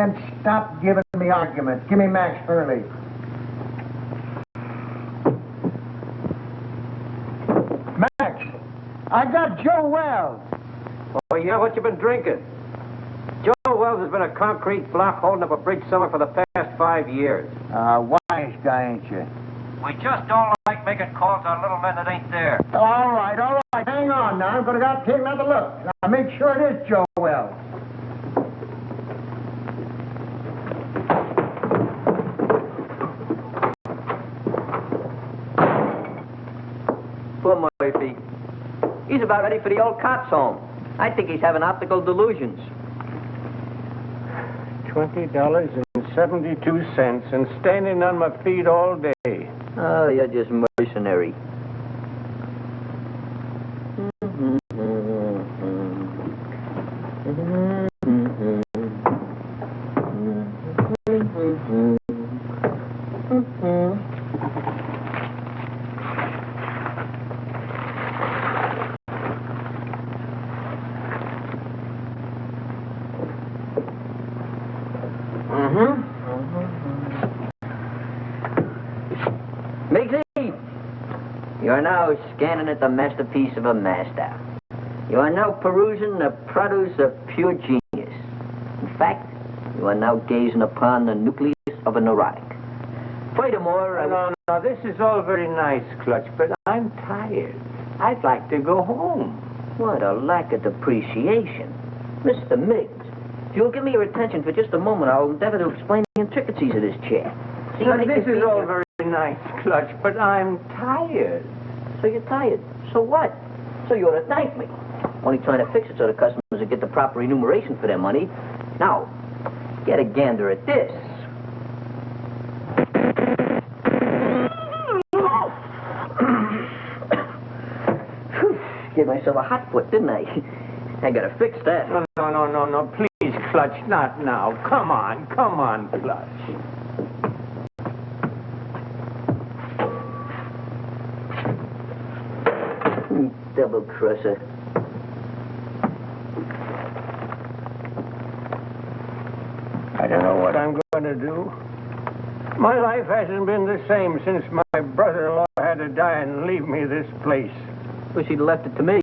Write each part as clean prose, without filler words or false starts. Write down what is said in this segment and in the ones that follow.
And stop giving me arguments. Give me Max Hurley. Max, I got Joe Wells. Oh, yeah? What you been drinking? Joe Wells has been a concrete block holding up a bridge somewhere for the past 5 years. Wise guy, ain't you? We just don't like making calls on little men that ain't there. All right. Hang on now. I'm going to take another look. Now, make sure it is Joe Wells. Poor Murphy. He's about ready for the old cops' home. I think he's having optical delusions. $20.72 and standing on my feet all day. Oh, you're just mercenary. You are now scanning at the masterpiece of a master. You are now perusing the produce of pure genius. In fact, you are now gazing upon the nucleus of a neurotic. Furthermore, No, this is all very nice, Clutch, but I'm tired. I'd like to go home. What a lack of appreciation. Mr. Miggs, if you'll give me your attention for just a moment, I'll endeavor to explain the intricacies of this chair. See what This is all very nice, Clutch, but I'm tired. So you're tired. So what? So you ought to thank me. Only trying to fix it so the customers will get the proper remuneration for their money. Now, get a gander at this. Gave myself a hot foot, didn't I? I gotta fix that. No, please, Clutch, not now. Come on, Clutch. Double crosser. I don't know what I'm going to do. My life hasn't been the same since my brother-in-law had to die and leave me this place. Wish he'd left it to me.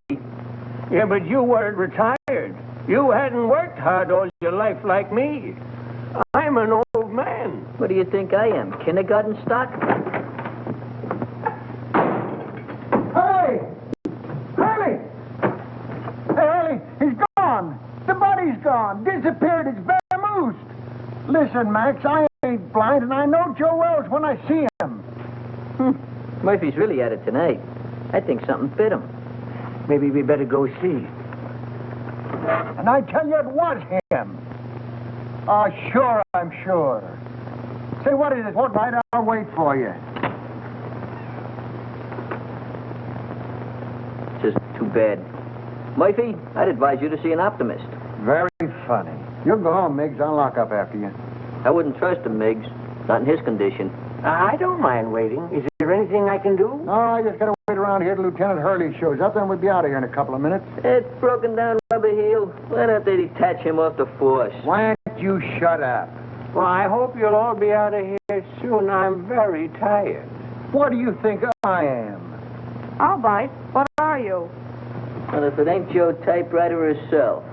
Yeah, but you weren't retired. You hadn't worked hard all your life like me. I'm an old man. What do you think I am, kindergarten stock? He's gone. The body's gone. Disappeared. It's vamoosed. Listen, Max, I ain't blind, and I know Joe Wells when I see him. Murphy's really at it tonight. I think something bit him. Maybe we better go see. And I tell you, it was him. Oh, sure, I'm sure. Say, what is it? What right? I'll wait for you. Just too bad. Murphy, I'd advise you to see an optimist. Very funny. You'll go home, Miggs. I'll lock up after you. I wouldn't trust him, Miggs. Not in his condition. I don't mind waiting. Is there anything I can do? No, I just gotta wait around here till Lieutenant Hurley shows up, then we'll be out of here in a couple of minutes. That broken down rubber heel. Why don't they detach him off the force? Why don't you shut up? Well, I hope you'll all be out of here soon. I'm very tired. What do you think I am? I'll bite. What are you? Well, if it ain't Joe Typewriter herself.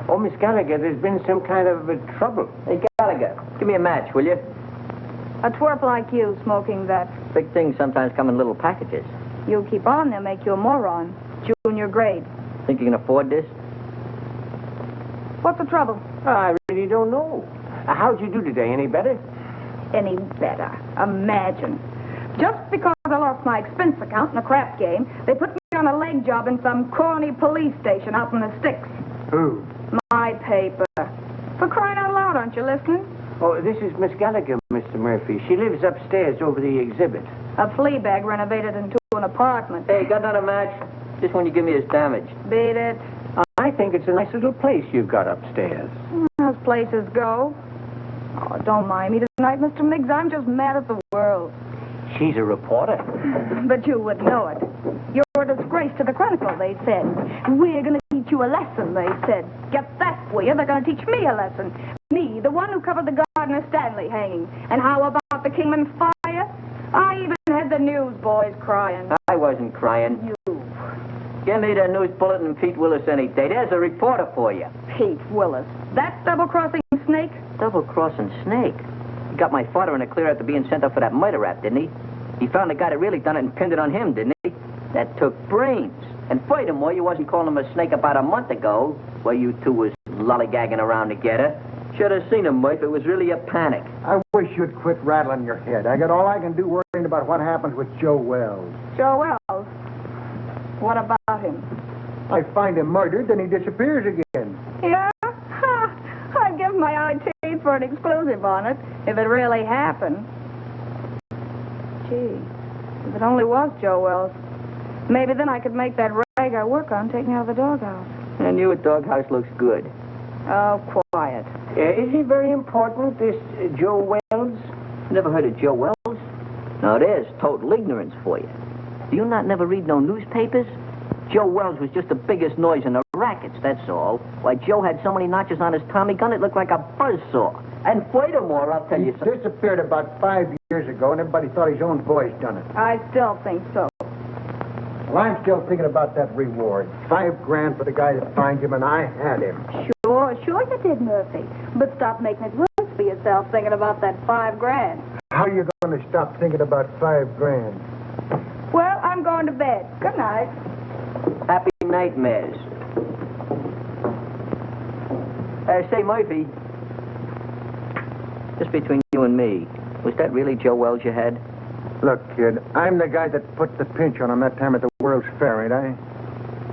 Oh, Miss Gallagher, there's been some kind of trouble. Hey, Gallagher, give me a match, will you? A twerp like you smoking that. Big things sometimes come in little packages. You keep on, they'll make you a moron. Junior grade. Think you can afford this? What's the trouble? I really don't know. How'd you do today? Any better? Any better. Imagine. Just because I lost my expense account in a crap game, they put me on a leg job in some corny police station out in the sticks. Who? My paper. For crying out loud, aren't you listening? Oh, this is Miss Gallagher, Mr. Murphy. She lives upstairs over the exhibit. A flea bag renovated into an apartment. Hey, got another match? Just when you give me his damage. Beat it. I think it's a nice little place you've got upstairs. Those places go. Oh, don't mind me tonight, Mr. Miggs. I'm just mad at the world. She's a reporter. But you would know it. You're a disgrace to the Chronicle, they said. We're going to teach teach you a lesson, they said. Get that for you. They're going to teach me a lesson. Me, the one who covered the Gardner Stanley hanging. And how about the Kingman fire? I even had the newsboys crying. I wasn't crying. You. Give me the news bulletin and Pete Willis any day. There's a reporter for you. Pete Willis. That double-crossing snake? Double-crossing snake? He got my father in a clear after being sent up for that murder rap, didn't he? He found the guy that really done it and pinned it on him, didn't he? That took brains. And furthermore, you wasn't calling him a snake about a month ago, while you two was lollygagging around together. Should have seen him, Murphy. It was really a panic. I wish you'd quit rattling your head. I got all I can do worrying about what happens with Joe Wells. Joe Wells? What about him? I find him murdered, then he disappears again. Yeah? Ha! I'd give my eye teeth for an exclusive on it, if it really happened. Gee, if it only was Joe Wells. Maybe then I could make that rag I work on take me out of the doghouse. And your doghouse looks good. Oh, quiet. Is he very important, this Joe Wells? Never heard of Joe Wells? Now, there's total ignorance for you. Do you not never read no newspapers? Joe Wells was just the biggest noise in the rackets, that's all. Why, Joe had so many notches on his Tommy gun, it looked like a buzzsaw. And furthermore, I'll tell He you something. disappeared about 5 years ago, and everybody thought his own boys done it. I still think so. Well, I'm still thinking about that reward. $5,000 for the guy that finds him, and I had him. Sure you did, Murphy. But stop making it worse for yourself thinking about that $5,000. How are you going to stop thinking about $5,000? Well, I'm going to bed. Good night. Happy nightmares. Say, Murphy, just between you and me, was that really Joe Wells you had? Look, kid, I'm the guy that put the pinch on him that time at the World's Fair, ain't I?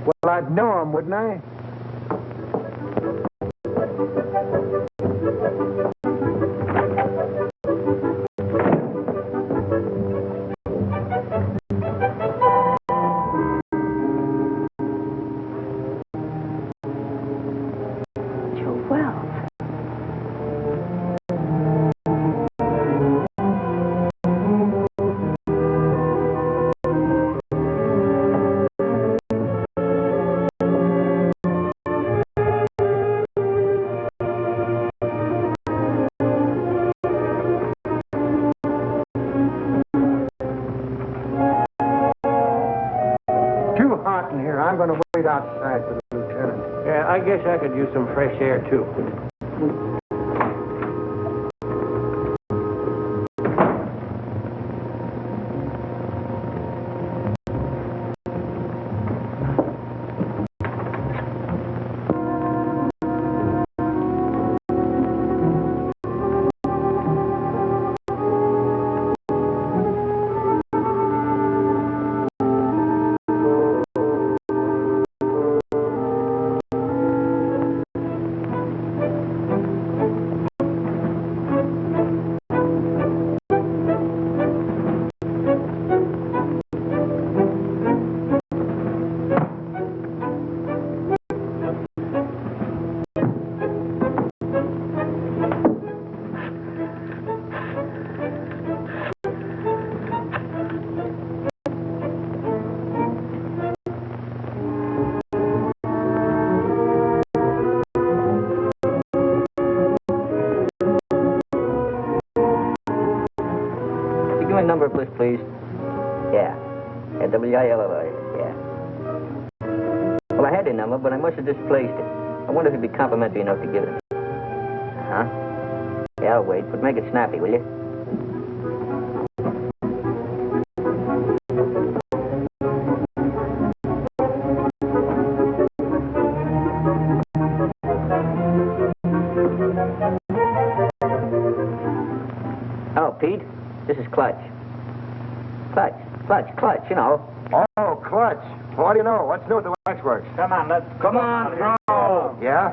Well, I'd know him, wouldn't I? Joe Wells. Too hot in here. I'm going to wait outside for the lieutenant. Yeah, I guess I could use some fresh air, too. Give me a number of list, please. Yeah. WILLI. Yeah. Well, I had the number, but I must have displaced it. I wonder if you'd be complimentary enough to give it. Huh? Yeah, I'll wait, but make it snappy, will you? Oh, Pete, this is Clutch. Clutch, you know. Oh, Clutch. What do you know? What's new with the waxworks? Come on, let's... Come on, throw. Yeah?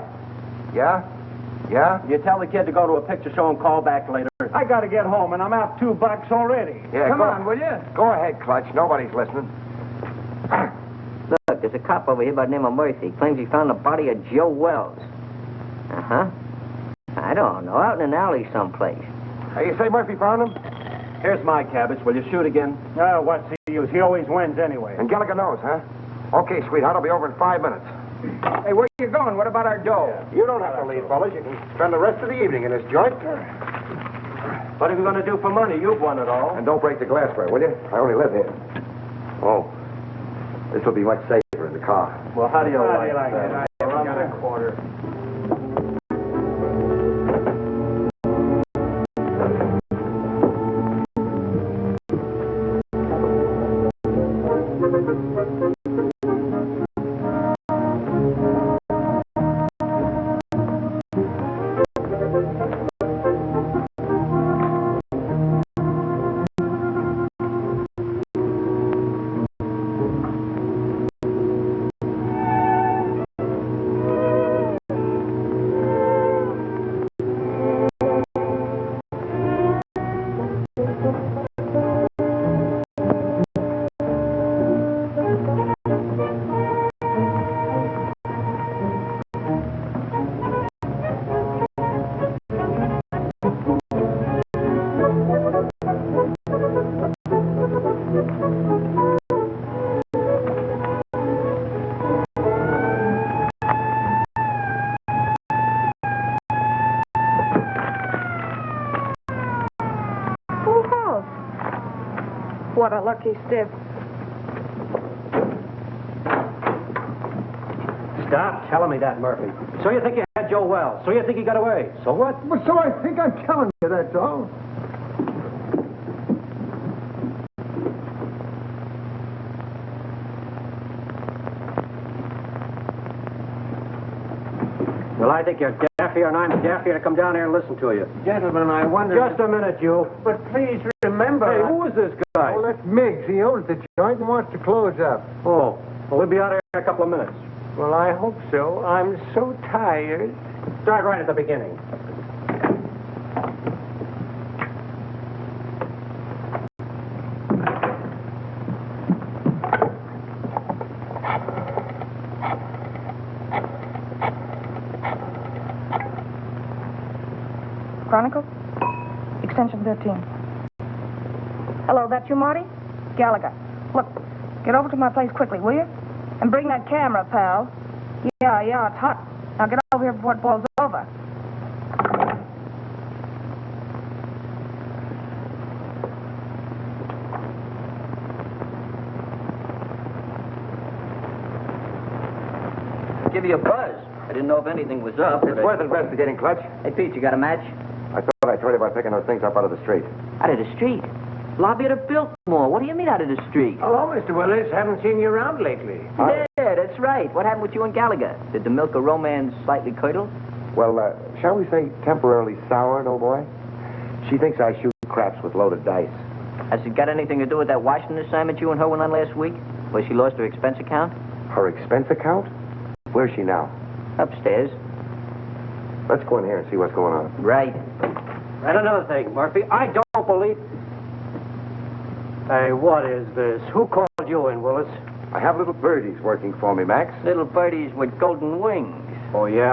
You tell the kid to go to a picture show and call back later. I gotta get home, and I'm out $2 already. Yeah, Come on, will you? Go ahead, Clutch. Nobody's listening. Look, there's a cop over here by the name of Murphy. Claims he found the body of Joe Wells. Uh-huh. I don't know, out in an alley someplace. Hey, you say Murphy found him? Here's my cabbage. Will you shoot again? What's the use? He always wins anyway. And Gallagher knows, huh? Okay, sweetheart. I'll be over in 5 minutes. Hey, where you going? What about our dough? You don't have to leave, fellas. You can spend the rest of the evening in this joint. What are you going to do for money? You've won it all. And don't break the glassware, will you? I only live here. Oh, this will be much safer in the car. Well, how do you like that? I haven't got a quarter. What a lucky stiff. Stop telling me that, Murphy. So you think you had Joe Wells. So you think he got away. So what? Well, so I think I'm telling you, that's all. Well, I think you're daffier and I'm daffier to come down here and listen to you. Gentlemen, I wonder... Just a minute, you. But please remember... Hey, who is this guy? Oh, that's Miggs. He owns the joint and wants to close up. Oh, well, we'll be out here in a couple of minutes. Well, I hope so. I'm so tired. Start right at the beginning. Chronicle? Extension 13. Hello, that you, Marty? Gallagher. Look, get over to my place quickly, will you? And bring that camera, pal. Yeah, it's hot. Now get over here before it boils over. Give you a buzz. I didn't know if anything was up. It's worth investigating, Clutch. Hey, Pete, you got a match? I thought I told you about picking those things up out of the street. Out of the street? Lobby at a Biltmore. What do you mean out of the street? Hello, Mr. Willis. Haven't seen you around lately. Yeah, that's right. What happened with you and Gallagher? Did the milk of romance slightly curdle? Well, shall we say temporarily soured, old boy? She thinks I shoot craps with loaded dice. Has it got anything to do with that Washington assignment you and her went on last week? Where she lost her expense account? Her expense account? Where's she now? Upstairs. Let's go in here and see what's going on. Right. And another thing, Murphy, I don't believe... Hey, what is this? Who called you in, Willis? I have little birdies working for me, Max. Little birdies with golden wings. Oh, yeah?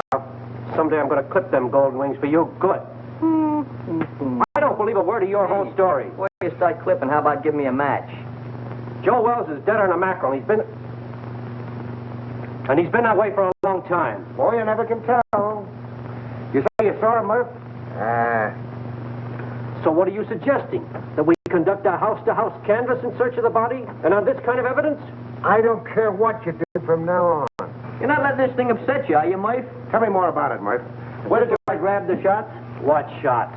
Someday I'm going to clip them golden wings for you good. I don't believe a word of your whole story. Before you start clipping, how about giving me a match? Joe Wells is deader than a mackerel. He's been that way for a long time. Boy, you never can tell. You say you saw him, Murph? So what are you suggesting? That we conduct a house-to-house canvass in search of the body? And on this kind of evidence? I don't care what you do from now on. You're not letting this thing upset you, are you, Murph? Tell me more about it, Murph. Where did I grab the shots? What shots?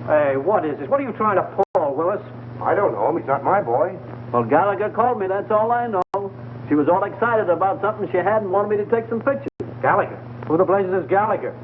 Hey, what is this? What are you trying to pull, Willis? I don't know him. He's not my boy. Well, Gallagher called me, that's all I know. She was all excited about something she had and wanted me to take some pictures. Gallagher? Who the blazes is Gallagher?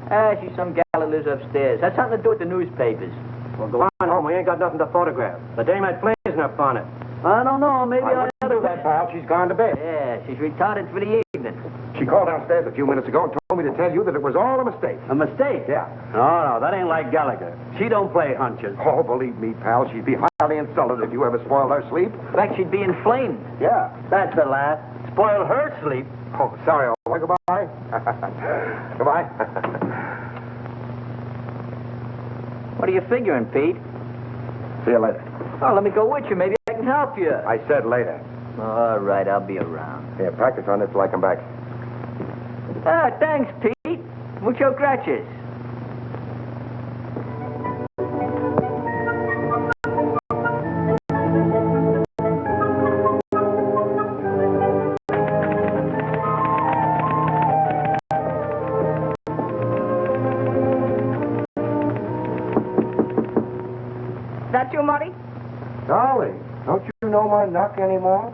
She's some gal that lives upstairs. Has something to do with the newspapers. Well, go on home. We ain't got nothing to photograph. The dame had blazing up on it. I don't know, maybe I ought do to... that, pal. She's gone to bed. Yeah, she's retarded for the evening. She called downstairs a few minutes ago and told me to tell you that it was all a mistake. A mistake? Yeah. No, that ain't like Gallagher. She don't play hunches. Oh, believe me, pal, she'd be highly insulted if you ever spoiled her sleep. In fact, she'd be inflamed. Yeah. That's the laugh. Spoil her sleep. Oh, sorry, old boy. Goodbye. Goodbye. What are you figuring, Pete? See you later. Oh, let me go with you. Maybe I can help you. I said later. All right, I'll be around. Yeah, practice on this till I come back. Ah, thanks, Pete. Mucho gracias. That you, Marty? Dolly, don't you know my knuck anymore?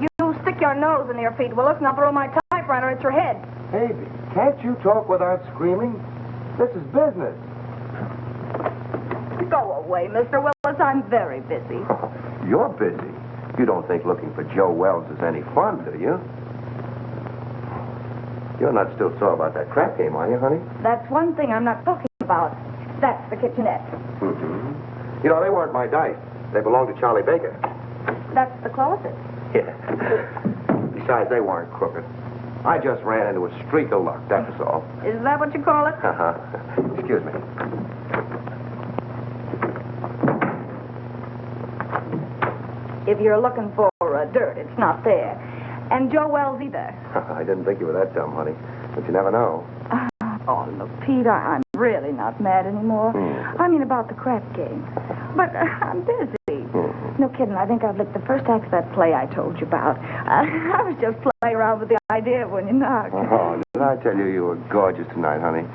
You stick your nose in your feet, Willis, and I'll throw my typewriter at your head. Baby, can't you talk without screaming? This is business. Go away, Mr. Willis. I'm very busy. You're busy. You don't think looking for Joe Wells is any fun, do you? You're not still sore about that crap game, are you, honey? That's one thing I'm not talking about. That's the kitchenette. Mm-hmm. You know, they weren't my dice. They belonged to Charlie Baker. That's the closet. Yeah. Besides, they weren't crooked. I just ran into a streak of luck, that was all. Is that what you call it? Uh-huh. Excuse me. If you're looking for dirt, it's not there. And Joe Wells either. I didn't think you were that dumb, honey. But you never know. Oh, look, Pete, I'm really not mad anymore. I mean about the crap game. But I'm busy. No kidding, I think I've licked the first act of that play I told you about. I was just playing around with the idea when you knocked. Oh, did I tell you were gorgeous tonight, honey?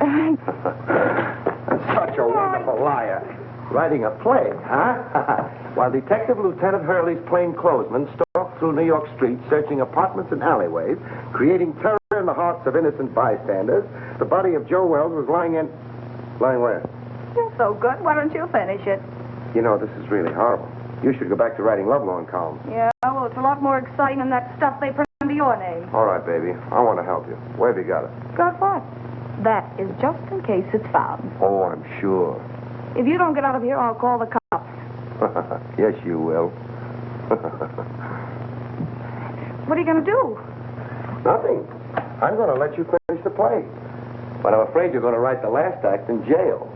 Such a wonderful liar. Writing a play, huh? While Detective Lieutenant Hurley's plainclothesmen stalked through New York streets, searching apartments and alleyways, creating terror in the hearts of innocent bystanders, the body of Joe Wells was lying in... Lying where? You're so good. Why don't you finish it? You know, this is really horrible. You should go back to writing lovelorn columns. Yeah, well, it's a lot more exciting than that stuff they print under your name. All right, baby. I want to help you. Where have you got it? Got what? That is just in case it's found. Oh, I'm sure. If you don't get out of here, I'll call the cops. Yes, you will. What are you going to do? Nothing. I'm going to let you finish the play. But I'm afraid you're going to write the last act in jail.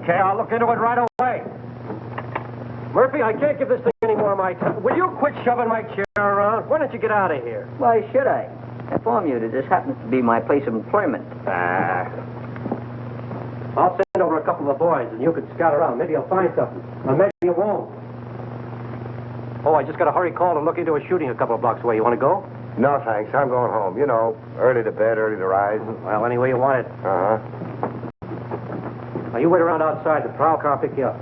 Okay, I'll look into it right away. Murphy, I can't give this thing any more of my time. Will you quit shoving my chair around? Why don't you get out of here? Why should I? I inform you that this happens to be my place of employment. I'll send over a couple of boys, and you can scout around. Maybe you'll find something. Or maybe you won't. Oh, I just got a hurry call to look into a shooting a couple of blocks away. You want to go? No, thanks. I'm going home. You know, early to bed, early to rise. Well, any way you want it. Uh-huh. Now, you wait around outside. The prowl car will pick you up.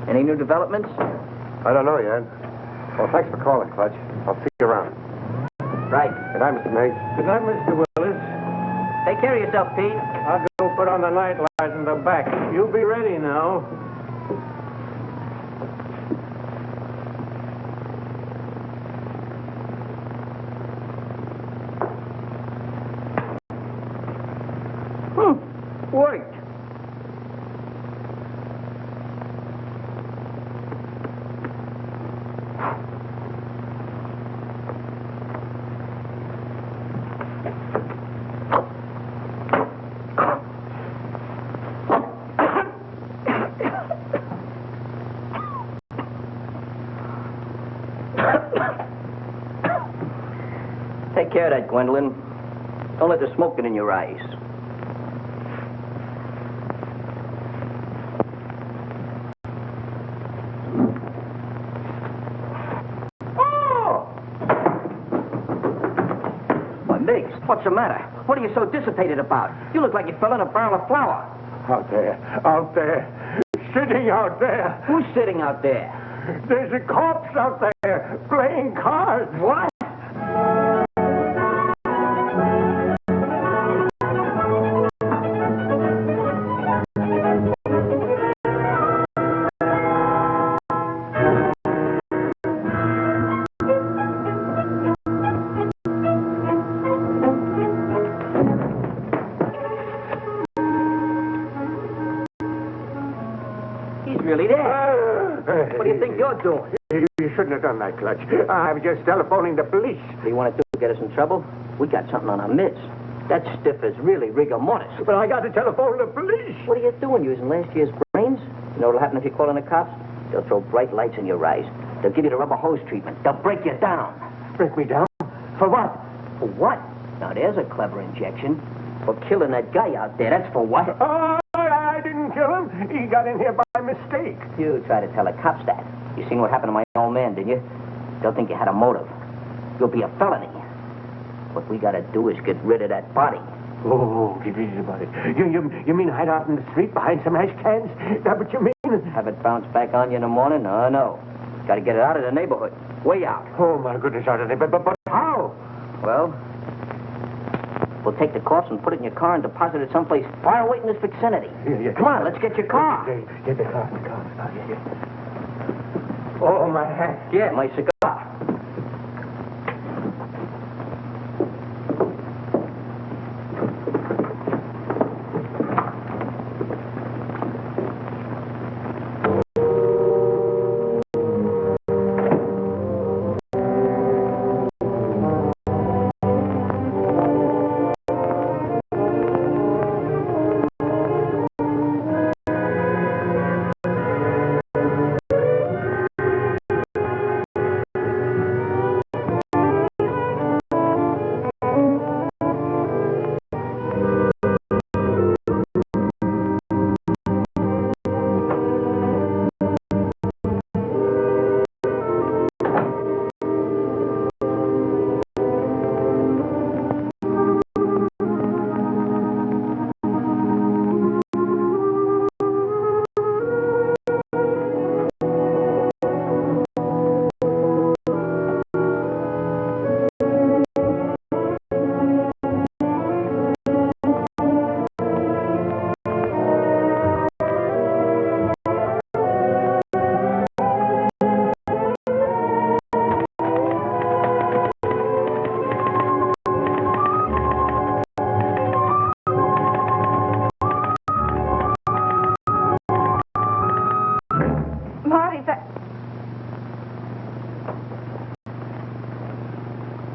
Any new developments? I don't know yet. Well, thanks for calling, Clutch. I'll see you around. Right. Good night, Mr. Mase. Good night, Mr. Willis. Take care of yourself, Pete. I'll go put on the night light in the back. You be ready now. Worked. Take care of that, Gwendolyn. Don't let the smoke get in your eyes. What's the matter? What are you so dissipated about? You look like you fell in a barrel of flour. Out there, sitting out there. Who's sitting out there? There's a corpse out there playing cards. What? He's really there. What do you think you're doing? You shouldn't have done that, Clutch. I'm just telephoning the police. What do you want to do? Get us in trouble? We got something on our midst. That stiff is really rigor mortis. But I got to telephone the police. What are you doing, using last year's brains? You know what'll happen if you call in the cops? They'll throw bright lights in your eyes. They'll give you the rubber hose treatment. They'll break you down. Break me down? For what? For what? Now, there's a clever injection. For killing that guy out there. That's for what? Oh, I didn't kill him. He got in here by mistake. You try to tell the cops that. You seen what happened to my old man, didn't you? They'll think you had a motive. You'll be a felony. What we gotta do is get rid of that body. Oh, get rid of the body. You mean hide out in the street behind some ash cans? Is that what you mean? Have it bounce back on you in the morning? No. Gotta get it out of the neighborhood. Way out. Oh, my goodness, out of there. But how? Well, we'll take the corpse and put it in your car and deposit it someplace far away in this vicinity. Yeah. Come on, let's get your car. Get the car. Oh, yeah. Oh, my hat. Yeah, my cigar.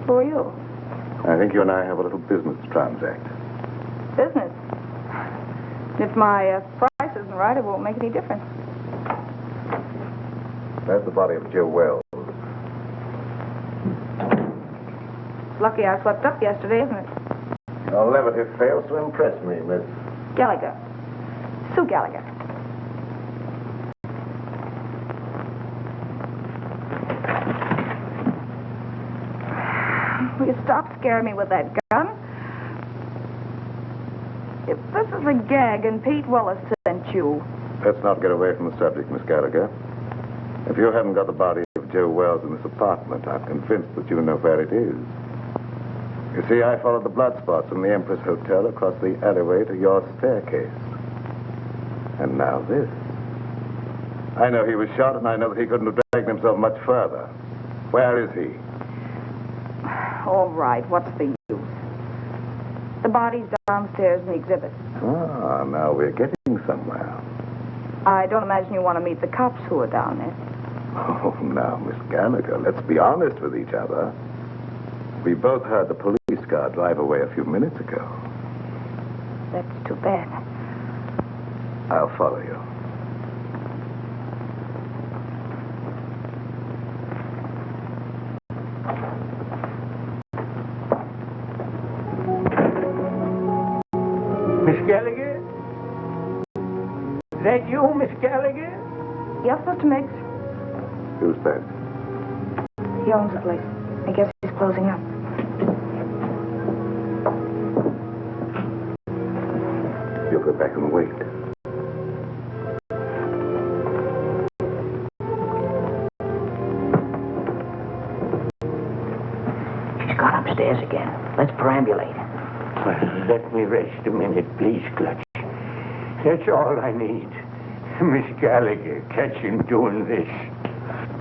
Who are you? I think you and I have a little business to transact. Business. If my price isn't right, it won't make any difference. That's the body of Joe Wells. It's lucky I slept up yesterday, isn't it? Your levity fails to impress me, Miss. Gallagher. Sue Gallagher. Will you stop scaring me with that gun? If this is a gag and Pete Willis sent you... Let's not get away from the subject, Miss Gallagher. If you haven't got the body of Joe Wells in this apartment, I'm convinced that you know where it is. You see, I followed the blood spots from the Empress Hotel across the alleyway to your staircase. And now this. I know he was shot, and I know that he couldn't have dragged himself much further. Where is he? All right, what's the use? The body's downstairs in the exhibit. Ah, now we're getting somewhere. I don't imagine you want to meet the cops who are down there. Oh, now, Miss Gallagher, let's be honest with each other. We both heard the police car drive away a few minutes ago. That's too bad. I'll follow you. Miss Gallagher? Is that you, Miss Gallagher? Yes, Mr. Miggs. Who's that? He owns the place. I guess he's closing up. go back and wait. She's gone upstairs again. Let's perambulate. Well, let me rest a minute, please, Clutch. That's all I need. Miss Gallagher, catch him doing this.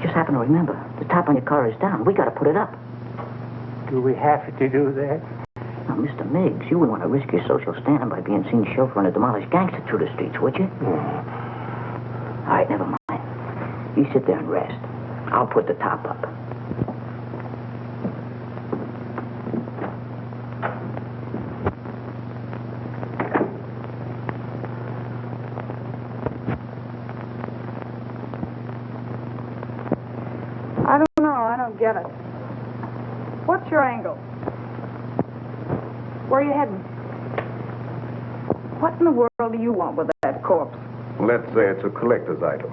Just happen to remember, the top on your car is down. We got to put it up. Do we have to do that? Now, Mr. Miggs, you wouldn't want to risk your social standing by being seen chauffeuring a demolished gangster through the streets, would you? All right, never mind. You sit there and rest. I'll put the top up. I don't know. I don't get it. What's your angle? Where are you heading? What in the world do you want with that corpse? Let's say it's a collector's item.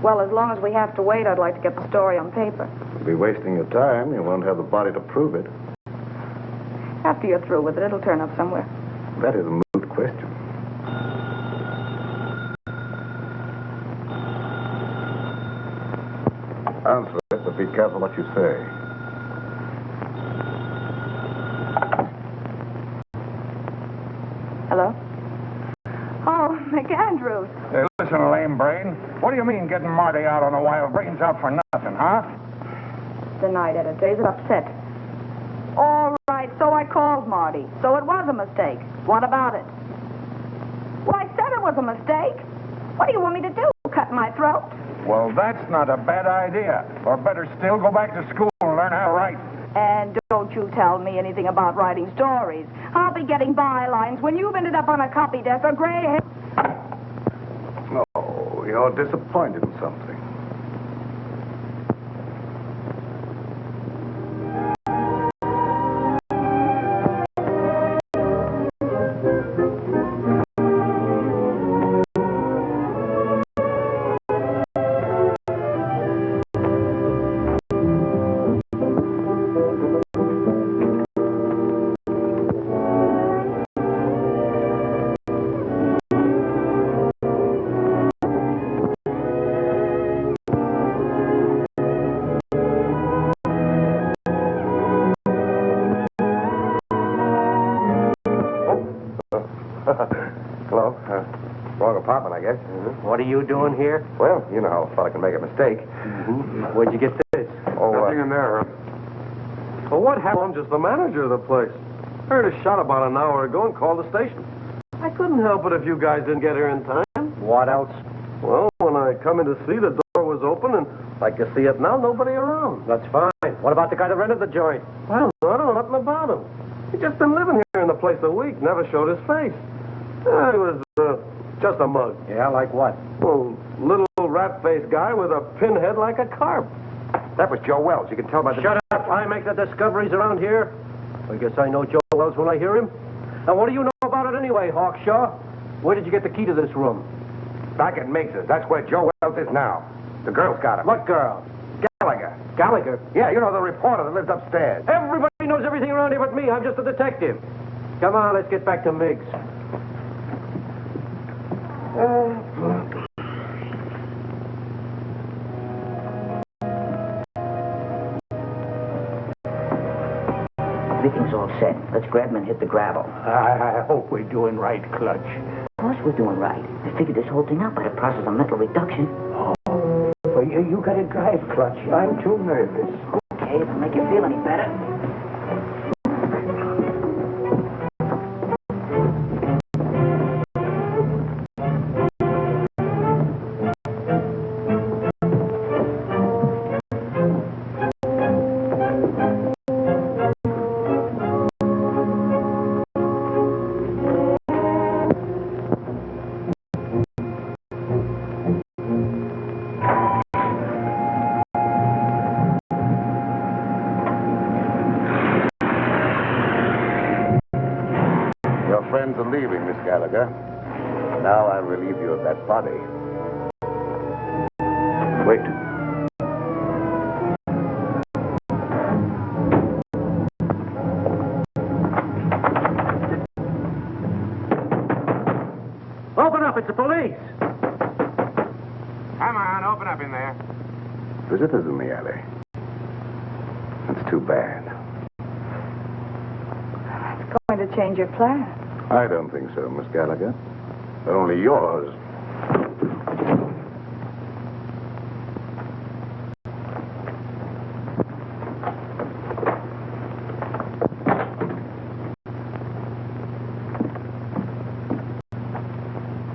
Well, as long as we have to wait, I'd like to get the story on paper. You'll be wasting your time. You won't have the body to prove it. After you're through with it, it'll turn up somewhere. That is a moot question. Answer it, but be careful what you say. Hello? Oh, McAndrews. Hey, listen, lame brain. What do you mean getting Marty out on a wild brains out for nothing, huh? The night editor. Is it upset? All right, so I called Marty. So it was a mistake. What about it? Well, I said it was a mistake. What do you want me to do? Cut my throat? Well, that's not a bad idea. Or better still, go back to school and learn how to write. And don't you tell me anything about writing stories. I'll be getting bylines when you've ended up on a copy desk or gray hair. Oh, you're disappointed in something. Hello. Wrong apartment, I guess. What are you doing here? Well, you know how a fella can make a mistake. Where'd you get this? Nothing in there. Well, what happened? I'm just the manager of the place. Heard a shot about an hour ago and called the station. I couldn't help it if you guys didn't get here in time. What else? Well, when I come in to see, the door was open, and like you see it now, nobody around. That's fine. What about the guy that rented the joint? Well, I don't know nothing about him. He's just been living here in the place a week, never showed his face. He was just a mug. Yeah, like what? Oh, little rat-faced guy with a pinhead like a carp. That was Joe Wells. You can tell by the... Shut up. I make the discoveries around here. I guess I know Joe Wells when I hear him. Now, what do you know about it anyway, Hawkshaw? Where did you get the key to this room? Back at Miggs's. That's where Joe Wells is now. The girl's got him. What girl? Gallagher. Gallagher? Yeah, you know, the reporter that lives upstairs. Everybody knows everything around here but me. I'm just a detective. Come on, let's get back to Miggs. Everything's all set. Let's grab him and hit the gravel. I hope we're doing right, Clutch. Of course we're doing right. I figured this whole thing out by the process of mental reduction. Well, you gotta drive, Clutch. I'm too nervous. Okay, if it'll make you feel any better. Friends are leaving, Miss Gallagher. Now I relieve you of that body. Wait. the police. Come on, open up in there. Visitors in the alley. That's too bad. It's going to change your plan. I don't think so, Miss Gallagher. Only yours.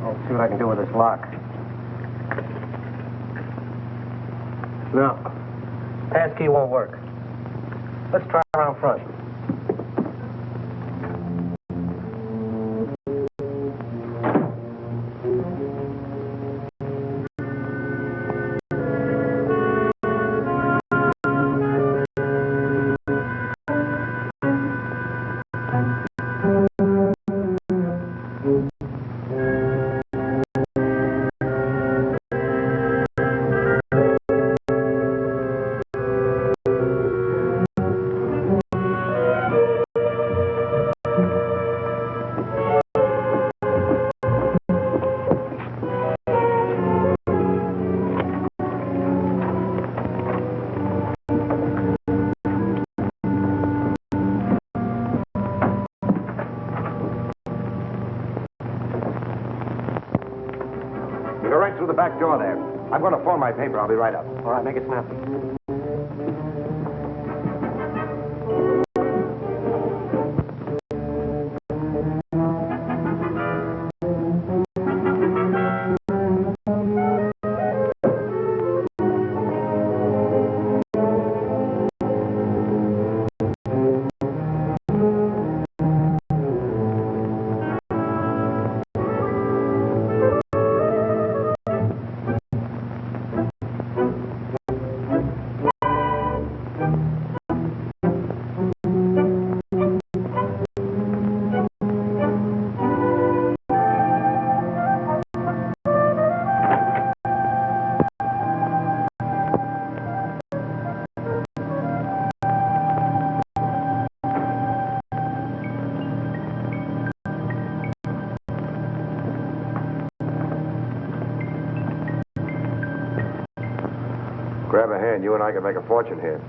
I'll see what I can do with this lock. No. Passkey won't work. Let's try around front. You go right through the back door there. I'm going to phone my paper. I'll be right up. All right, make it snappy. Grab a hand. You and I can make a fortune here.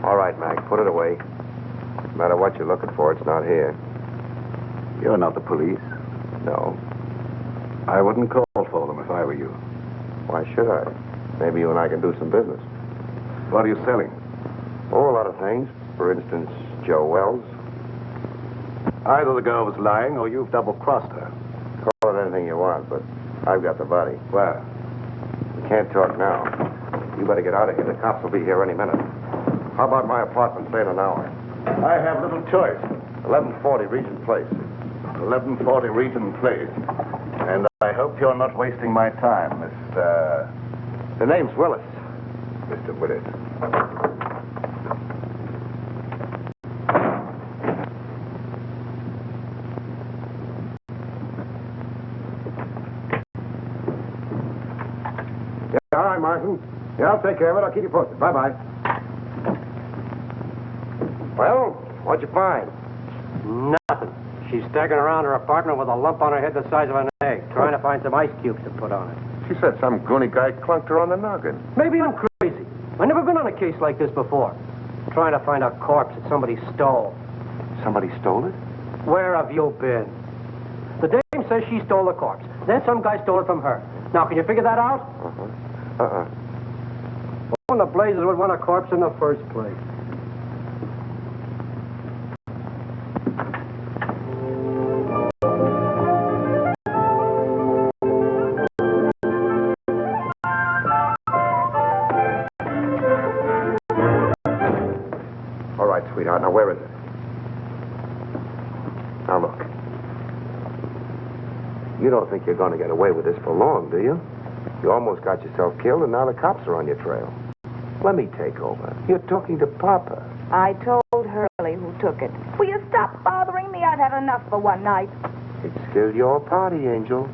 All right, Mac. Put it away. No matter what you're looking for, it's not here. You're not the police? No. I wouldn't call for them if I were you. Why should I? Maybe you and I can do some business. What are you selling? Oh, a lot of things. For instance, Joe Wells. Either the girl was lying or you've double-crossed her. Call it anything you want, but I've got the body. Where? We can't talk now. You better get out of here. The cops will be here any minute. How about my apartment, say in an hour? I have little choice. 1140 Regent Place. 1140 Regent Place. And I hope you're not wasting my time, Mr... The name's Willis. Mr. Willis. Yeah, all right, Martin. Yeah, I'll take care of it. I'll keep you posted. Bye-bye. Well, what'd you find? Nothing. She's staggering around her apartment with a lump on her head the size of an egg, trying to find some ice cubes to put on it. She said some goony guy clunked her on the noggin. Maybe I'm crazy. I've never been on a case like this before. Trying to find a corpse that somebody stole. Somebody stole it? Where have you been? The dame says she stole the corpse. Then some guy stole it from her. Now, can you figure that out? Who in the blazes would want a corpse in the first place? All right, sweetheart. Now, where is it? Now, look. You don't think you're going to get away with this for long, do you? You almost got yourself killed, and now the cops are on your trail. Let me take over. You're talking to Papa. I told Hurley who took it. Will you stop bothering me? I've had enough for one night. It's still your party, Angel.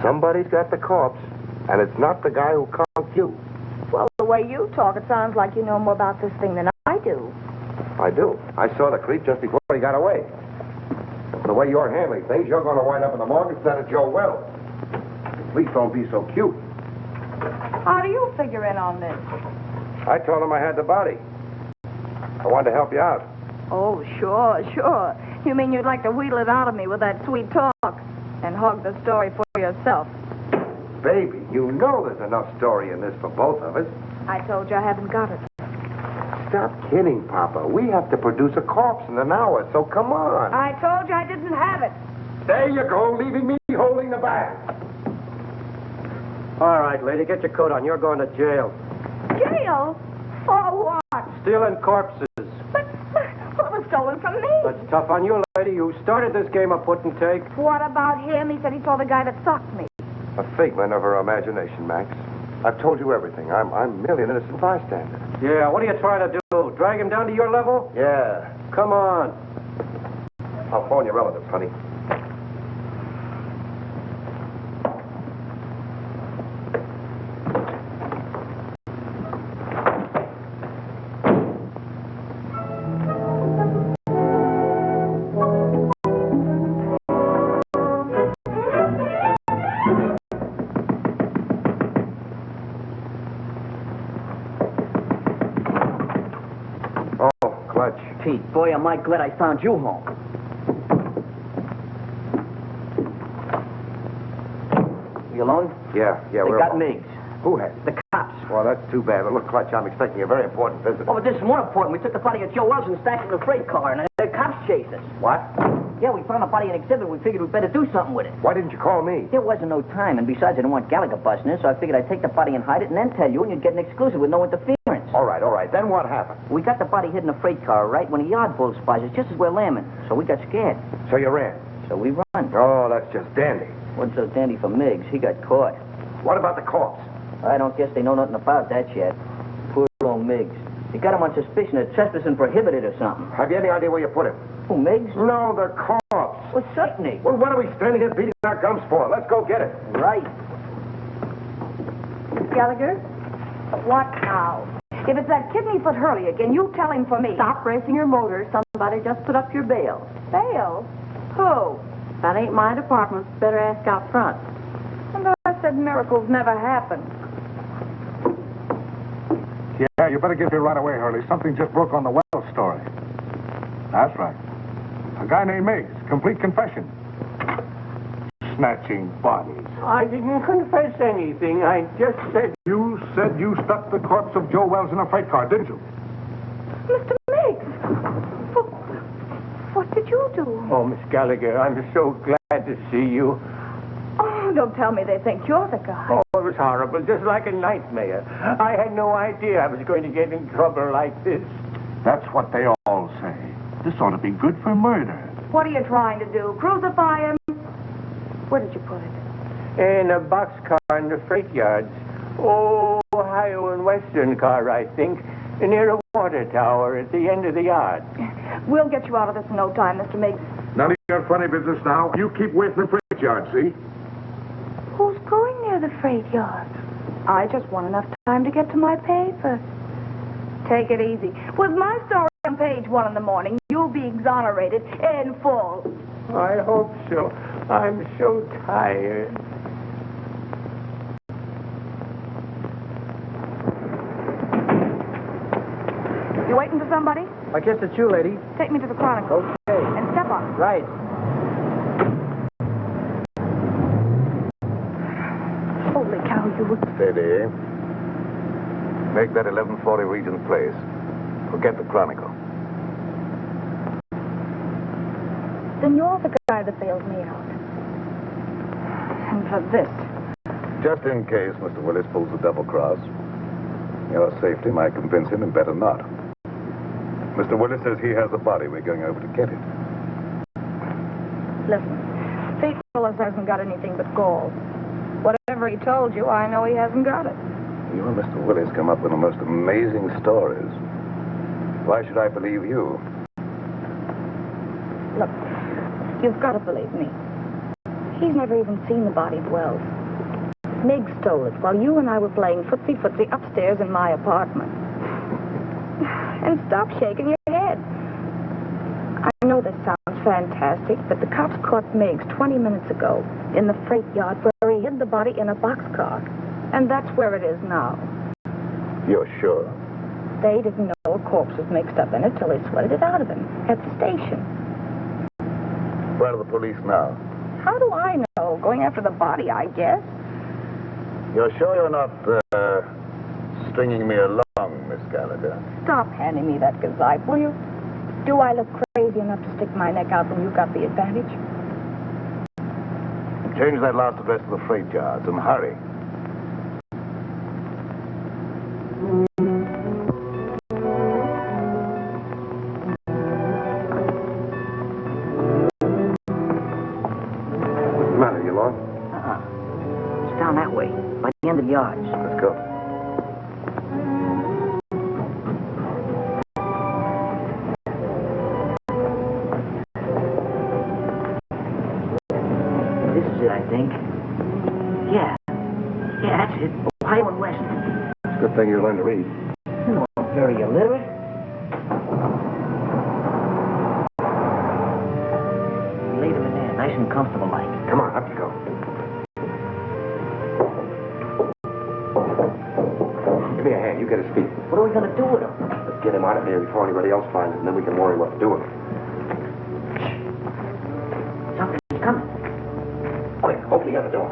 Somebody's got the corpse, and it's not the guy who conked you. Well, the way you talk, it sounds like you know more about this thing than I do. I do. I saw the creep just before he got away. The way you're handling things, you're going to wind up in the morgue instead of Joe Wells. Please don't be so cute. How do you figure in on this? I told him I had the body. I wanted to help you out. Oh, sure. You mean you'd like to wheedle it out of me with that sweet talk and hog the story for yourself? Baby, you know there's enough story in this for both of us. I told you I haven't got it. Stop kidding, Papa. We have to produce a corpse in an hour, so come on. I told you I didn't have it. There you go, leaving me holding the bag. All right, lady, get your coat on. You're going to jail. Jail? For what? Stealing corpses. But what was stolen from me? That's tough on you, lady. You started this game of put and take. What about him? He said he saw the guy that socked me. A figment of her imagination, Max. I've told you everything. I'm merely an innocent bystander. Yeah, what are you trying to do? Drag him down to your level? Yeah. Come on. I'll phone your relatives, honey. Pete, boy, am I glad I found you home. You alone? Yeah, They we're got all- Miggs. Who has? The cops. Well, that's too bad. But look, Clutch, I'm expecting a very important visit. Oh, but this is more important. We took the body of Joe Wells and stashed it in a freight car, and the cops chased us. What? Yeah, we found a body in exhibit. We figured we'd better do something with it. Why didn't you call me? There wasn't no time, and besides, I didn't want Gallagher busting in, so I figured I'd take the body and hide it and then tell you, and you'd get an exclusive with no interference. All right. Then what happened? We got the body hid in a freight car, right, when a yard bull spies us just as we're lambing. So we got scared. So you ran? So we run. Oh, that's just dandy. Wasn't so dandy for Miggs. He got caught. What about the corpse? I don't guess they know nothing about that yet. Poor old Miggs. They got him on suspicion of trespassing prohibited or something. Have you any idea where you put him? Who, Miggs? No, the corpse. Well, certainly. Well, what are we standing here beating our gums for? Let's go get it. Right. Gallagher? What now? If it's that kidney-foot Hurley again, you tell him for me. Stop racing your motor. Somebody just put up your bail. Bail? Who? That ain't my department. Better ask out front. And I said miracles never happen. Yeah, you better get here right away, Hurley. Something just broke on the Wells story. That's right. A guy named Miggs. Complete confession. Snatching bodies. I didn't confess anything. I just said... You said you stuck the corpse of Joe Wells in a freight car, didn't you? Mr. Miggs! What did you do? Oh, Miss Gallagher, I'm so glad to see you. Oh, don't tell me they think you're the guy. Oh, it was horrible, just like a nightmare. I had no idea I was going to get in trouble like this. That's what they all say. This ought to be good for murder. What are you trying to do? Crucify him? Where did you put it? In a boxcar in the freight yards. Oh, Ohio and Western car, I think. Near a water tower at the end of the yard. We'll get you out of this in no time, Mr. Miggs. None of your funny business now. You keep away from the freight yard, see? Who's going near the freight yard? I just want enough time to get to my paper. Take it easy. With my story on page 1 in the morning, you'll be exonerated in full. I hope so. I'm so tired. You waiting for somebody? I guess it's you, lady. Take me to the Chronicle. Okay. And step on it. Right. Holy cow, you... Steady. Make that 1140 Regent Place. Forget the Chronicle. Then you're the guy that bailed me out. And for this. Just in case Mr. Willis pulls a double cross. Your safety might convince him and better not. Mr. Willis says he has a body. We're going over to get it. Listen, Pete Willis hasn't got anything but gall. Whatever he told you, I know he hasn't got it. You and Mr. Willis come up with the most amazing stories. Why should I believe you? Look, you've got to believe me. He's never even seen the body of Wells. Miggs stole it while you and I were playing footsie-footsie upstairs in my apartment. And stop shaking your head. I know this sounds fantastic, but the cops caught Miggs 20 minutes ago in the freight yard where he hid the body in a boxcar. And that's where it is now. You're sure? They didn't know a corpse was mixed up in it till they sweated it out of him at the station. Where are the police now? How do I know? Going after the body, I guess. You're sure you're not, stringing me along, Miss Gallagher? Stop handing me that gazeppe, will you? Do I look crazy enough to stick my neck out when you got the advantage? Change that last address to the freight yards and hurry. What's the matter? You lost? It's down that way, by the end of the yards. Let's go. This is it, I think. Yeah, that's it. Ohio and West. It's a good thing you learned to read. Not very illiterate. Leave him in there, nice and comfortable like. Come on, up you go. Give me a hand. You get his feet. What are we going to do with him? Let's get him out of here before anybody else finds him, and then we can worry what to do with him. Something's coming. Quick, open the other door.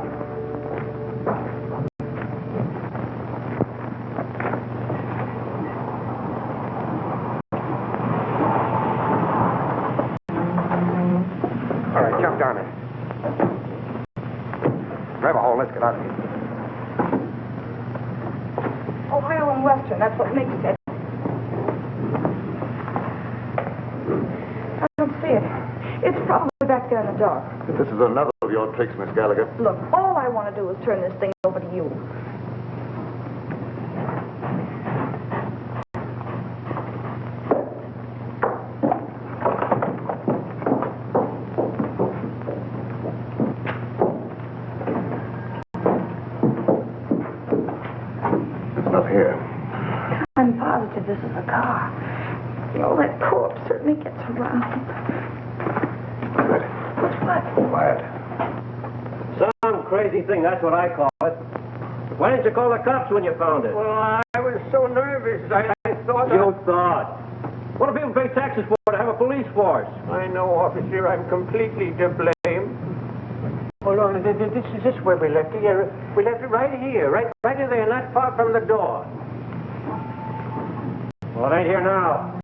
All right, jump down there. Grab a hole. Let's get out of here. Ohio and Western, that's what makes it. I don't see it. It's probably back there in the dark. This is another of your tricks, Miss Gallagher. Look, all I want to do is turn this thing over to you. It's not here. I'm positive this is a car. You know, that corpse certainly gets around. Ready. What's what? Quiet. Some crazy thing, that's what I call it. Why didn't you call the cops when you found it? Well, I was so nervous. I thought... You thought. What do people pay taxes for to have a police force? I know, officer. I'm completely to blame. Hold on. This is where we left it. Yeah, we left it right here. Right in there, not far from the door. Well, it ain't here now.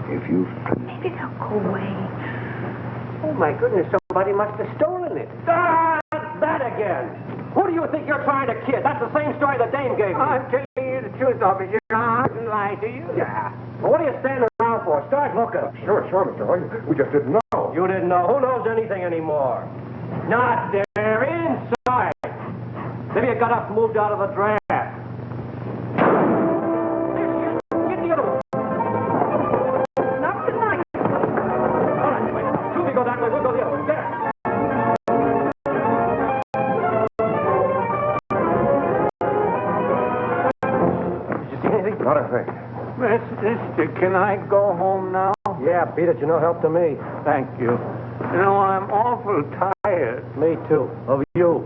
If you... Maybe they'll go away. Oh, my goodness. Somebody must have stolen it. Ah, that again. Who do you think you're trying to kid? That's the same story the dame gave me. I'm telling you the truth, officer. I didn't lie to you. Yeah. Well, what are you standing around for? Start looking. Sure, Mr. Hoy. We just didn't know. You didn't know. Who knows anything anymore? Not there. Inside. Maybe you got up and moved out of the draft. Get the other one. Not tonight. All right, wait. Two of you go that way. We'll go the other way. There. Did you see anything? Not a thing. Mister, can I go home now? Yeah, beat it. You're no help to me. Thank you. You know, I'm awful tired. Me too. Of you.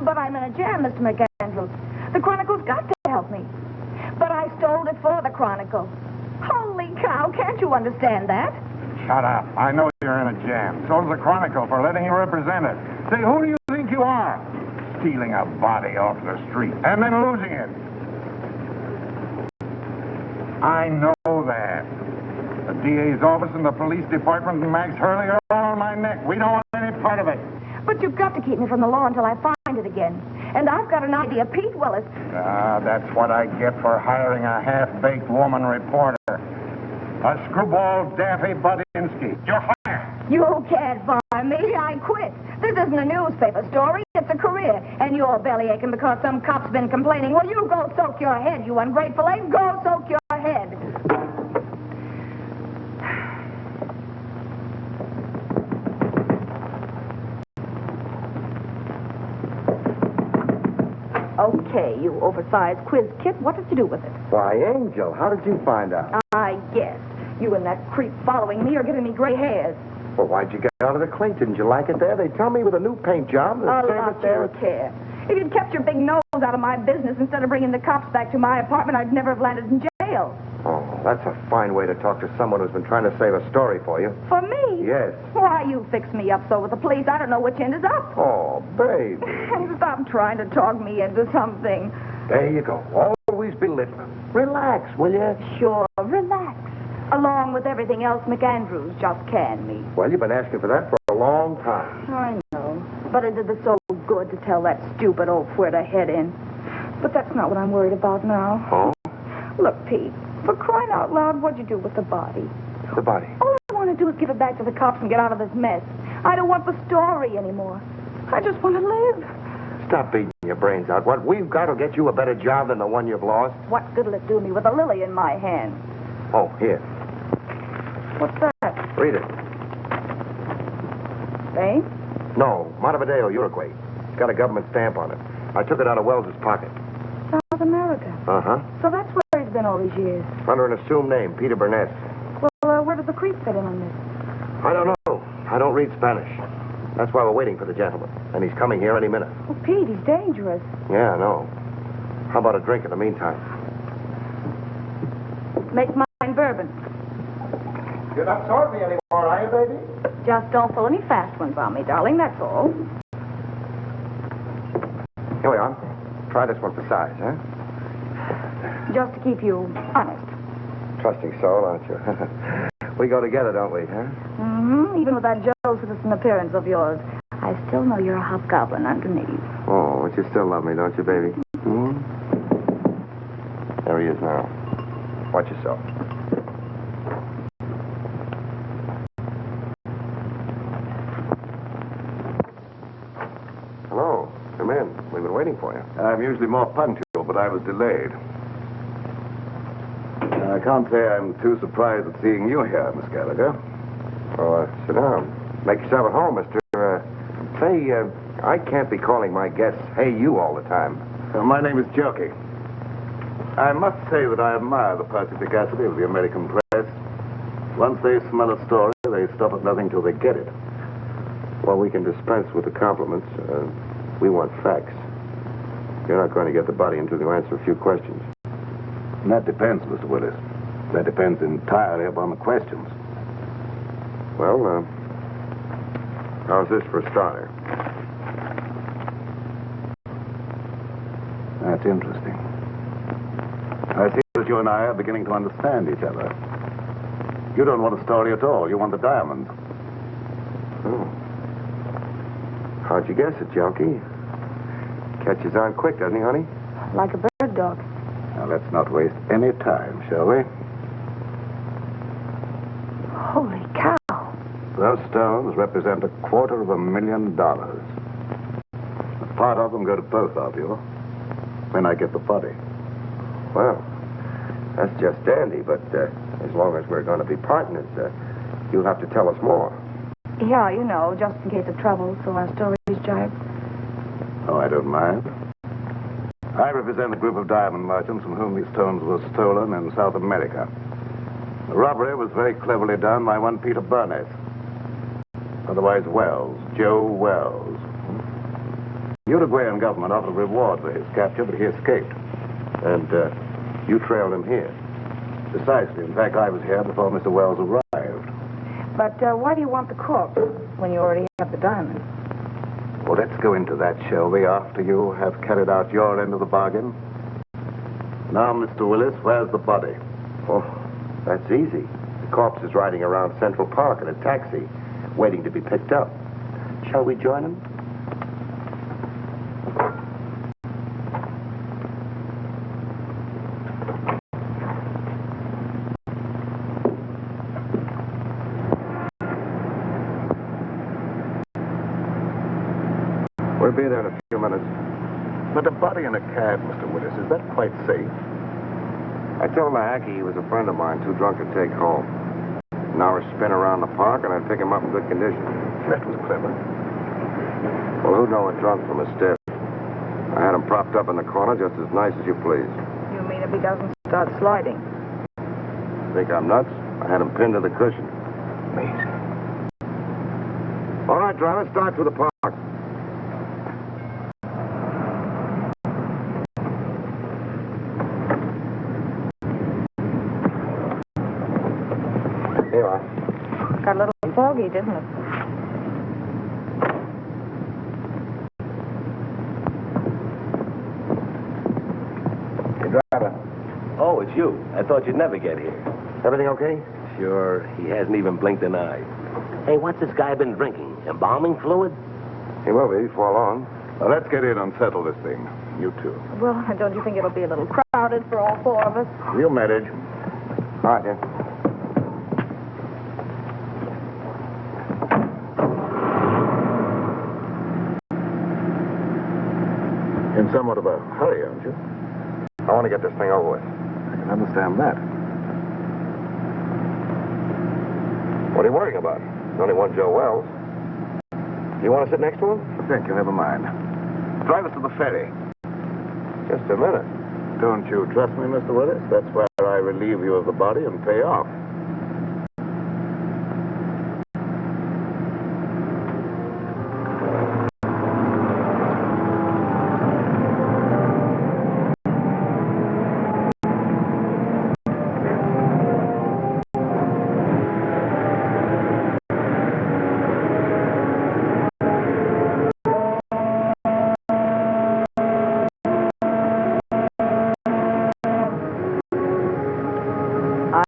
But I'm in a jam, Mr. McAndrews. The Chronicle's got to help me. But I stole it for the Chronicle. Holy cow, can't you understand that? Shut up. I know you're in a jam. So's the Chronicle for letting you represent it. Say, who do you think you are? Stealing a body off the street and then losing it. I know that. The DA's office and the police department and Max Hurley are all on my neck. We don't want any part of it. But you've got to keep me from the law until I find it again. And I've got an idea. Pete Willis. Ah, that's what I get for hiring a half-baked woman reporter. A screwball Daffy Budinsky. You're fired. You can't fire me. I quit. This isn't a newspaper story. It's a career. And you're belly aching because some cop's been complaining. Well, you go soak your head, you ungrateful ape. Go soak your head. Okay, you oversized quiz kit. What did you do with it? Why, Angel, how did you find out? I guess. You and that creep following me are giving me gray hairs. Well, why'd you get out of the clink? Didn't you like it there? They tell me with a new paint job. The A service lot there. you care. If you'd kept your big nose out of my business instead of bringing the cops back to my apartment, I'd never have landed in jail. Oh, that's a fine way to talk to someone who's been trying to save a story for you. For me? Yes. Why, you fix me up so with the police, I don't know which end is up. Oh, baby. Stop trying to talk me into something. There you go. Always be listening. Relax, will you? Sure, relax. Along with everything else McAndrews just canned me. Well, you've been asking for that for a long time. I know. But it did us so good to tell that stupid oaf where to head in. But that's not what I'm worried about now. Oh? Look, Pete, for crying out loud, what'd you do with the body? The body. All I want to do is give it back to the cops and get out of this mess. I don't want the story anymore. I just want to live. Stop beating your brains out. What we've got will get you a better job than the one you've lost. What good'll it do me with a lily in my hand? Oh, here. What's that? Read it. Spain? No, Montevideo, Uruguay. It's got a government stamp on it. I took it out of Wells's pocket. South America. Uh-huh. So that's where he's been all these years. Under an assumed name, Peter Burnett. Well, where does the creep fit in on this? I don't know. I don't read Spanish. That's why we're waiting for the gentleman. And he's coming here any minute. Well, Pete, he's dangerous. Yeah, I know. How about a drink in the meantime? Make mine bourbon. You're not sorting me anymore, are you, baby? Just don't pull any fast ones on me, darling, that's all. Here we are. Try this one for size, huh? Just to keep you honest. Trusting soul, aren't you? We go together, don't we, huh? Mm-hmm. Even with that Joe citizen appearance of yours, I still know you're a hobgoblin underneath. Oh, but you still love me, don't you, baby? Hmm? There he is now. Watch yourself. Hello. Come in. We've been waiting for you. I'm usually more punctual, but I was delayed. I can't say I'm too surprised at seeing you here, Miss Gallagher. Oh, sit down. Make yourself at home, mister. Say, I can't be calling my guests, hey, you all the time. My name is Jerky. I must say that I admire the perspicacity of the American press. Once they smell a story, they stop at nothing till they get it. Well, we can dispense with the compliments. We want facts. You're not going to get the body until you answer a few questions. And that depends, Mr. Willis. That depends entirely upon the questions. Well, how's this for a starter? That's interesting. I see that you and I are beginning to understand each other. You don't want a story at all. You want the diamonds. Oh. How'd you guess it, Junkie? Catches on quick, doesn't he, honey? Like a bird dog. Now, let's not waste any time, shall we? Holy cow. Those stones represent $250,000. A part of them go to both of you when I get the body. Well, that's just dandy, but as long as we're going to be partners, you'll have to tell us more. Yeah, you know, just in case of trouble, so our stories jibe. Oh, I don't mind. I represent a group of diamond merchants from whom these stones were stolen in South America. The robbery was very cleverly done by one Peter Burnett. Otherwise Wells, Joe Wells. The Uruguayan government offered a reward for his capture, but he escaped. And you trailed him here. Precisely. In fact, I was here before Mr. Wells arrived. But why do you want the corpse when you already have the diamond? Well, let's go into that, shall we, after you have carried out your end of the bargain? Now, Mr. Willis, where's the body? Oh, that's easy. The corpse is riding around Central Park in a taxi, waiting to be picked up. Shall we join him? We'll be there in a few minutes. But a body in a cab, Mr. Willis, is that quite safe? I told Mahaki he was a friend of mine, too drunk to take home. An hour spin around the park, and I'd pick him up in good condition. That was clever. Well, who'd know a drunk from a stiff? I had him propped up in the corner just as nice as you please. You mean if he doesn't start sliding? Think I'm nuts? I had him pinned to the cushion. Amazing. All right, driver, start through the park. Here you are. Got a little foggy, didn't it? Hey, driver. Oh, it's you. I thought you'd never get here. Everything okay? Sure, he hasn't even blinked an eye. Hey, what's this guy been drinking? Embalming fluid? He will be before long. Now, let's get in and settle this thing. You two. Well, don't you think it'll be a little crowded for all four of us? You manage. All right, then. In somewhat of a hurry, aren't you? I want to get this thing over with. I can understand that. What are you worrying about? There's only one Joe Wells. You want to sit next to him? Thank you, never mind. Drive us to the ferry. Just a minute. Don't you trust me, Mr. Willis? That's where I relieve you of the body and pay off.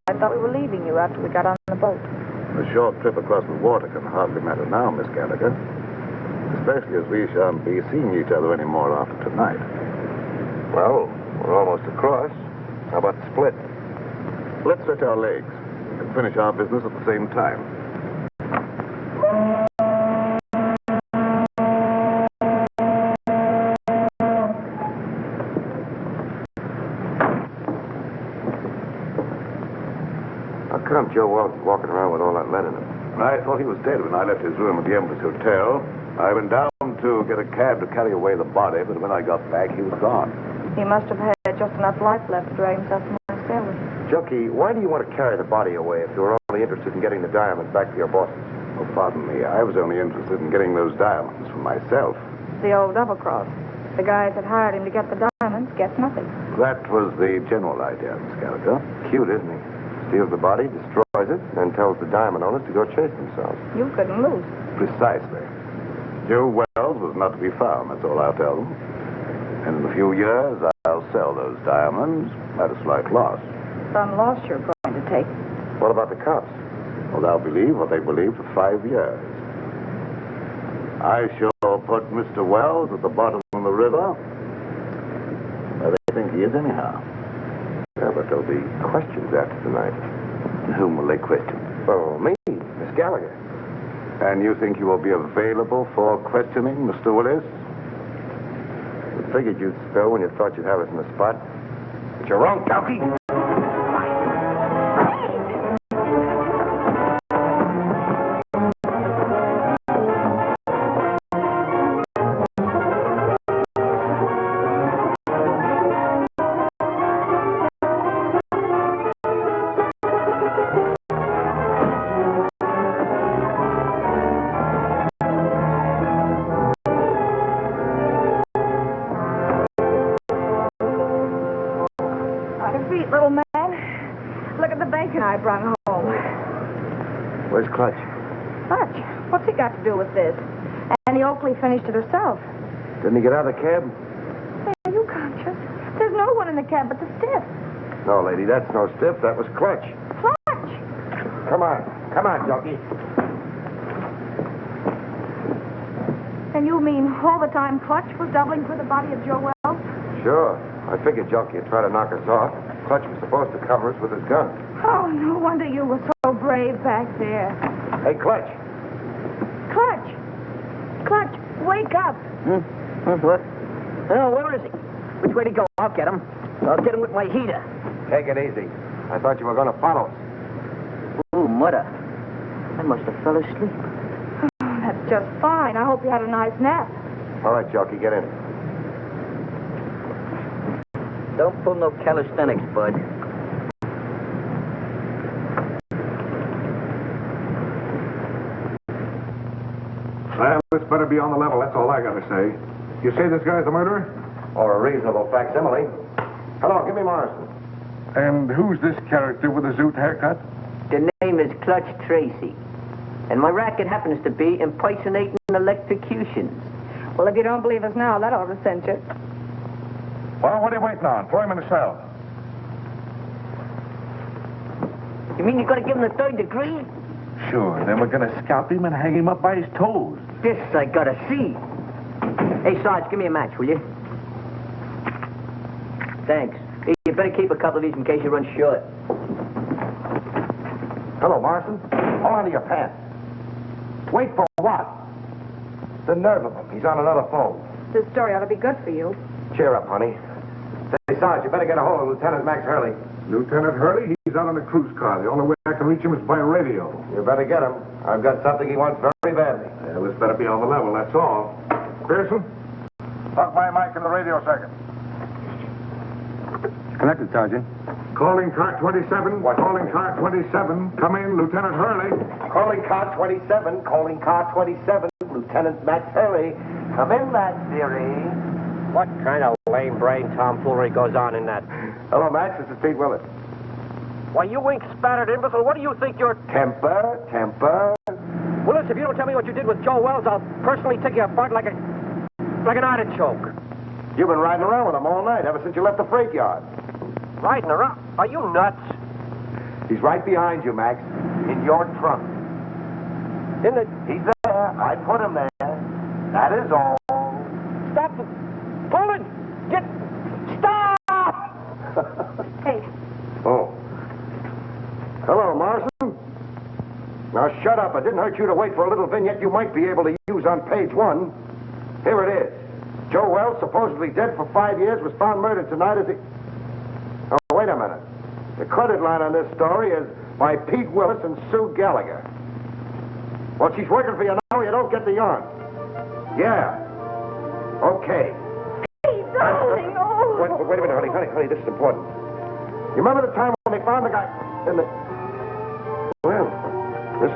I thought we were leaving you after we got on the boat. A short trip across the water can hardly matter now, Miss Gallagher. Especially as we shan't be seeing each other anymore after tonight. Well, we're almost across. How about the split? Let's stretch our legs and finish our business at the same time. How come Joe Wells is walking around with all that lead in him? I thought he was dead when I left his room at the Embassy Hotel. I went down to get a cab to carry away the body, but when I got back, he was gone. He must have had just enough life left to drag himself from my family. Junkie, why do you want to carry the body away if you were only interested in getting the diamonds back to your bosses? Oh, pardon me. I was only interested in getting those diamonds for myself. The old double-cross. The guys that hired him to get the diamonds gets nothing. That was the general idea, Miss Gallagher. Cute, isn't he? Steals the body, destroys it, then tells the diamond owners to go chase themselves. You couldn't lose. Precisely. Joe Wells was not to be found, that's all I'll tell them. And in a few years, I'll sell those diamonds at a slight loss. Some loss you're going to take. What about the cops? Well, they'll believe what they believe for 5 years. I shall put Mr. Wells at the bottom of the river, where they think he is anyhow. Yeah, but there'll be questions after tonight. And whom will they question? Oh, me, Miss Gallagher. And you think you will be available for questioning, Mr. Willis? We figured you'd spill when you thought you'd have us in the spot. But you're wrong, Junkie. Little man, look at the bacon I brought home. Where's Clutch? Clutch? What's he got to do with this? Annie Oakley finished it herself. Didn't he get out of the cab? Hey, are you conscious? There's no one in the cab but the stiff. No, lady, that's no stiff. That was Clutch. Clutch! Come on. Come on, Junkie. And you mean all the time Clutch was doubling for the body of Joe Wells? Sure. I figured Junkie would try to knock us off. Clutch was supposed to cover us with his gun. Oh, no wonder you were so brave back there. Hey, Clutch. Clutch! Clutch, wake up! What? Oh, where is he? Which way to go? I'll get him. I'll get him with my heater. Take it easy. I thought you were going to follow us. Ooh, mother. I must have fell asleep. Oh, that's just fine. I hope you had a nice nap. All right, Junkie, get in. Don't pull no calisthenics, bud. Well, this better be on the level, that's all I gotta say. You say this guy's the murderer? Or a reasonable facsimile. Hello, give me Morrison. And who's this character with the zoot haircut? The name is Clutch Tracy. And my racket happens to be impersonating electrocutions. Well, if you don't believe us now, that ought to cinch it. Well, what are you waiting on? Throw him in the cell. You mean you're going to give him the third degree? Sure, then we're gonna scalp him and hang him up by his toes. This I gotta see. Hey, Sarge, give me a match, will you? Thanks. Hey, you better keep a couple of these in case you run short. Hello, Morrison. Hold on to your pants. Wait for what? The nerve of him. He's on another phone. This story ought to be good for you. Cheer up, honey. Say, Sarge, you better get a hold of Lieutenant Max Hurley. Lieutenant Hurley, he's out on a cruise car. The only way I can reach him is by radio. You better get him. I've got something he wants very badly. Well, this better be on the level, that's all. Pearson? Plug my mic in the radio second. Connected, Sergeant. Calling car 27. What? Calling car 27. Come in, Lieutenant Hurley. Calling car 27. Calling car 27. Lieutenant Max Hurley. Come in, Max, dearie. What kind of lame-brain tomfoolery goes on in that? Hello, Max. This is Pete Willis. Why, you ink-spattered imbecile, what do you think you're... Temper. Willis, if you don't tell me what you did with Joe Wells, I'll personally take you apart like an artichoke. You've been riding around with him all night, ever since you left the freight yard. Riding around? Are you nuts? He's right behind you, Max. In your trunk. In the... He's there. I put him there. That is all. Stop! Pull it! Get... Stop! Hey, Oh. Hello, Morrison. Now, shut up. It didn't hurt you to wait for a little vignette you might be able to use on page 1. Here it is. Joe Wells, supposedly dead for 5 years, was found murdered tonight as he... Oh, wait a minute. The credit line on this story is by Pete Willis and Sue Gallagher. Well, she's working for you now. You don't get the yarn. Yeah. Okay. hey, darling, oh. Wait a minute, honey, this is important. You remember the time when they found the guy in the... Well, this